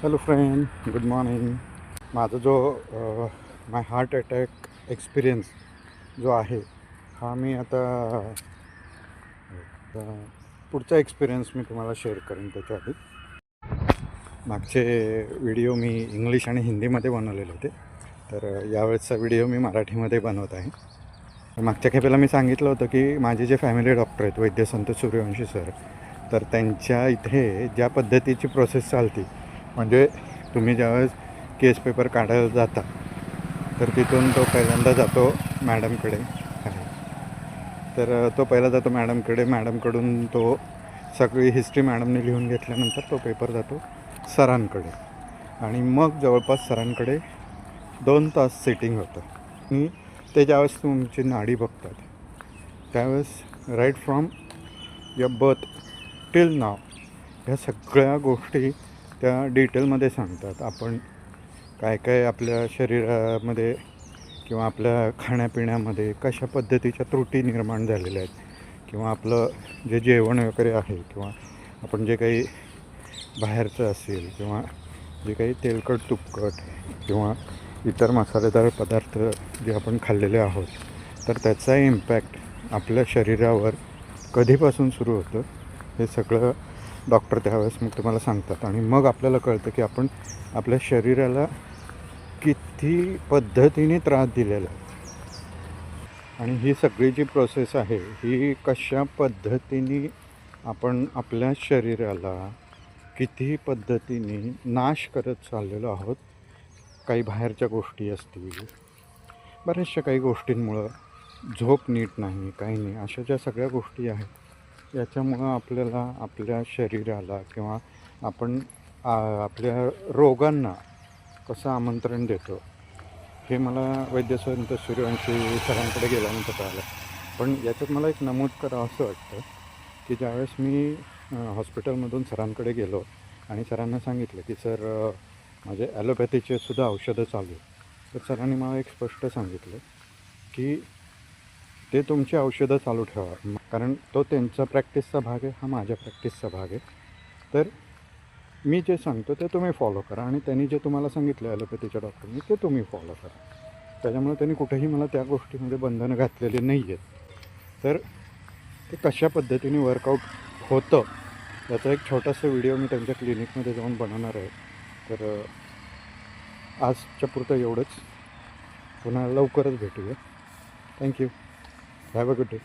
Hello friend, good morning. माझा जो माय heart attack experience जो आहे हा मी आता पुढचा एक्सपिरियन्स मी तुम्हाला शेअर करेन. त्याच्या आधी मागचे व्हिडिओ मी इंग्लिश आणि हिंदीमध्ये बनवलेले होते, तर यावेळेसचा व्हिडिओ मी मराठीमध्ये बनवत आहे. मागच्या खेपेला मी सांगितलं होतं की माझे जे फॅमिली डॉक्टर आहेत वैद्य संतोष सूर्यवंशी सर, तर त्यांच्या इथे ज्या पद्धतीची प्रोसेस चालते, म्हणजे तुम्ही ज्यावेळेस केस पेपर काढायला जाता तर तिथून तो पहिल्यांदा जातो मॅडमकडे. तर तो पहिला जातो मॅडमकडे. मॅडमकडून तो सगळी हिस्ट्री मॅडमने लिहून घेतल्यानंतर तो पेपर जातो सरांकडे, आणि मग जवळपास सरांकडे 2 तास सिटिंग होतं. आणि ते ज्यावेळेस तुमची नाडी बघतात त्यावेळेस right from your birth till नाव ह्या सगळ्या गोष्टी त्या डिटेलमध्ये सांगतात. आपण काय काय आपल्या शरीरामध्ये किंवा आपल्या खाण्यापिण्यामध्ये कशा पद्धतीच्या त्रुटी निर्माण झालेल्या आहेत, किंवा आपलं जे जेवण वगैरे आहे, किंवा आपण जे काही बाहेरचं असेल, किंवा जे काही तेलकट तुपकट किंवा इतर मसालेदार पदार्थ जे आपण खाल्लेले आहोत, तर त्याचा इम्पॅक्ट आपल्या शरीरावर कधीपासून सुरू होतं हे सगळं डॉक्टर त्यावेळेस मग तुम्हाला सांगतात. आणि मग आपल्याला कळतं की आपण आपल्या शरीराला किती पद्धतीने त्रास दिलेला आहे, आणि ही सगळी जी प्रोसेस आहे ही कशा पद्धतीने आपण आपल्या शरीराला किती पद्धतीने नाश करत चाललेलो आहोत. काही बाहेरच्या गोष्टी असतील, बऱ्याचशा काही गोष्टींमुळं, झोप नीट नाही, काही नाही, अशा ज्या सगळ्या गोष्टी आहेत याच्यामुळं आपल्याला आपल्या शरीराला किंवा आपण आपल्या रोगांना कसं आमंत्रण देतो हे मला वैद्य संतोष सूर्यवंशी सरांकडे गेल्यानंतर कळालं. पण याच्यात मला एक नमूद करावं असं वाटतं की ज्यावेळेस मी हॉस्पिटलमधून सरांकडे गेलो आणि सरांना सांगितलं की सर माझे ॲलोपॅथीचे सुद्धा औषधं चालू आहेत, तर सरांनी मला एक स्पष्ट सांगितलं की ते तुमची औषधं चालू ठेवा, कारण तो त्यांचा प्रॅक्टिसचा भाग आहे, हा माझ्या प्रॅक्टिसचा भाग आहे. तर मी जे सांगतो ते तुम्ही फॉलो करा, आणि त्यांनी जे तुम्हाला सांगितलं ॲलोपॅथीच्या डॉक्टरनी ते तुम्ही फॉलो करा. त्याच्यामुळे त्यांनी कुठेही मला त्या गोष्टीमध्ये बंधनं घातलेली नाही आहेत. तर ते कशा पद्धतीने वर्कआउट होतं याचा एक छोटासा व्हिडिओ मी त्यांच्या क्लिनिकमध्ये जाऊन बनवणार आहे. तर आजच्या पुरतं एवढंच. पुन्हा लवकरच भेटूया. Thank you. Have a good day.